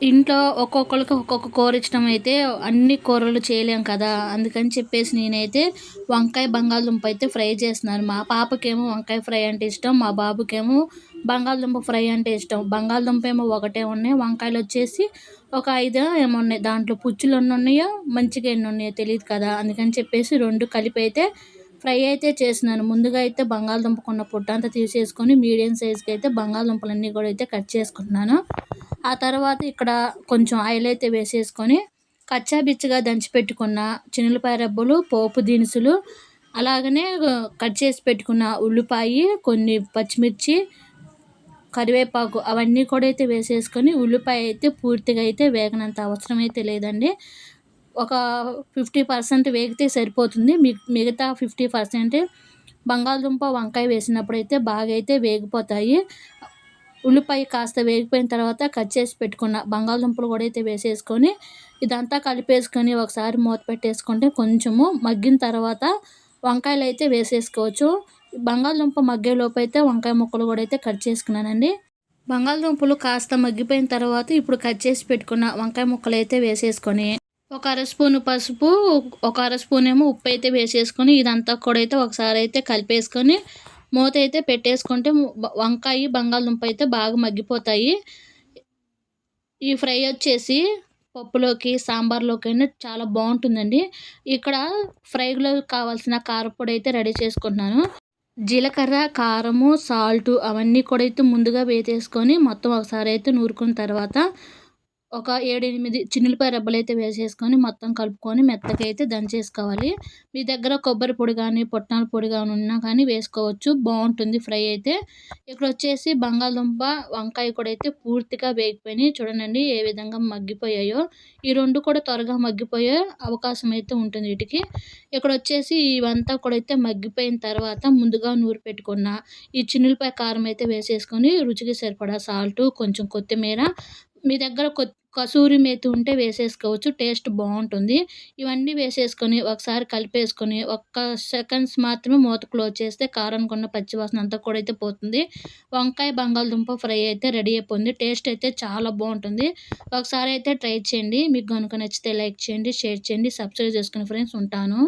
ఇంట్లో ఒక్కొక్కళ్ళకి ఒక్కొక్క కూర ఇష్టమైతే అన్ని కూరలు చేయలేం కదా! అందుకని చెప్పేసి నేనైతే వంకాయ, బంగాళదుంప అయితే ఫ్రై చేస్తున్నాను. మా పాపకేమో వంకాయ ఫ్రై అంటే ఇష్టం. మా బాబుకేమో బంగాళదుంప ఫ్రై అంటే ఇష్టం. బంగాళదుంప ఏమో ఒకటే ఉన్నాయి. వంకాయలొచ్చేసి ఒక 5 ఏమో ఉన్నాయి. దాంట్లో పుచ్చులు ఎన్నున్నాయో, మంచిగా ఎన్నున్నాయో తెలీదు కదా! అందుకని చెప్పేసి 2 కలిపైతే ఫ్రై అయితే చేసినాను. ముందుగా అయితే బంగాళదుంపకున్న పొట్టంతా తీసేసుకొని మీడియం సైజ్‌కైతే బంగాళదుంపలన్నీ కూడా అయితే కట్ చేసుకుంటున్నాను. ఆ తర్వాత ఇక్కడ కొంచెం ఆయిల్ అయితే వేసేసుకొని కచ్చా బిచ్చగా దంచి పెట్టుకున్న చిన్నులపాయ రెబ్బలు, పోపు దినుసులు, అలాగనే కట్ చేసి పెట్టుకున్న ఉల్లిపాయి, కొన్ని పచ్చిమిర్చి, కరివేపాకు అవన్నీ కూడా అయితే వేసేసుకొని ఉల్లిపాయ అయితే పూర్తిగా అయితే వేగనంత అవసరం అయితే లేదండి. ఒక 50% వేగితే సరిపోతుంది. మిగతా 50% బంగాళదుంప, వంకాయ వేసినప్పుడైతే బాగా అయితే వేగిపోతాయి. ఉల్లిపాయ కాస్త వేగిపోయిన తర్వాత కట్ చేసి పెట్టుకున్న బంగాళదుంపలు కూడా అయితే వేసేసుకొని ఇదంతా కలిపేసుకొని ఒకసారి మూత పెట్టేసుకుంటే కొంచెము మగ్గిన తర్వాత వంకాయలైతే వేసేసుకోవచ్చు. బంగాళదుంప మగ్గేలోపు అయితే వంకాయ ముక్కలు కూడా అయితే కట్ చేసుకున్నానండి. బంగాళదుంపలు కాస్త మగ్గిపోయిన తర్వాత ఇప్పుడు కట్ చేసి పెట్టుకున్న వంకాయ ముక్కలైతే వేసేసుకొని ఒక అర స్పూను పసుపు, ఒక అర స్పూన్ ఏమో ఉప్పైతే వేసేసుకొని ఇదంతా కూడా అయితే ఒకసారి అయితే కలిపేసుకొని మూతైతే పెట్టేసుకుంటే వంకాయి, బంగాళదుంప అయితే బాగా మగ్గిపోతాయి. ఈ ఫ్రై వచ్చేసి పప్పులోకి, సాంబార్‌లోకైనా చాలా బావుంటుందండి. ఇక్కడ ఫ్రై‌లో కావాల్సిన కారప్పొడి అయితే రెడీ చేసుకుంటున్నాను. జీలకర్ర, కారము, సాల్టు అవన్నీ కూడా అయితే ముందుగా వేసేసుకొని మొత్తం ఒకసారి అయితే నూరుకున్న తర్వాత ఒక 7, 8 చిన్నులపాయ రెబ్బలైతే వేసేసుకొని మొత్తం కలుపుకొని మెత్తగా అయితే దంచేసుకోవాలి. మీ దగ్గర కొబ్బరి పొడి గానీ, పుట్నాల పొడి గానీ ఉన్నా కానీ వేసుకోవచ్చు. బావుంటుంది ఫ్రై అయితే. ఇక్కడొచ్చేసి బంగాళదుంప, వంకాయ కూడా అయితే పూర్తిగా వేగిపోయినాయి. చూడండి ఏ విధంగా మగ్గిపోయాయో. ఈ 2 కూడా త్వరగా మగ్గిపోయే అవకాశం అయితే ఉంటుంది వీటికి. ఇక్కడొచ్చేసి ఇవంతా కూడా అయితే మగ్గిపోయిన తర్వాత ముందుగా నూరి పెట్టుకున్న ఈ చిన్నులపాయ కారం అయితే వేసేసుకొని రుచికి సరిపడా సాల్టు, కొంచెం కొత్తిమీర, మీ దగ్గర కసూరి మేతి ఉంటే వేసేసుకోవచ్చు. టేస్ట్ బావుంటుంది. ఇవన్నీ వేసేసుకొని ఒకసారి కలిపేసుకొని ఒక్క సెకండ్స్ మాత్రమే మూత క్లోజ్ చేస్తే కారానికున్న పచ్చి వాసన అంతా కూడా అయితే పోతుంది. వంకాయ, బంగాళదుంప ఫ్రై అయితే రెడీ అయిపోయింది. టేస్ట్ అయితే చాలా బావుంటుంది. ఒకసారి అయితే ట్రై చేయండి. మీకు గనుక నచ్చితే లైక్ చేయండి, షేర్ చేయండి, సబ్స్క్రైబ్ చేసుకోండి ఫ్రెండ్స్. ఉంటాను.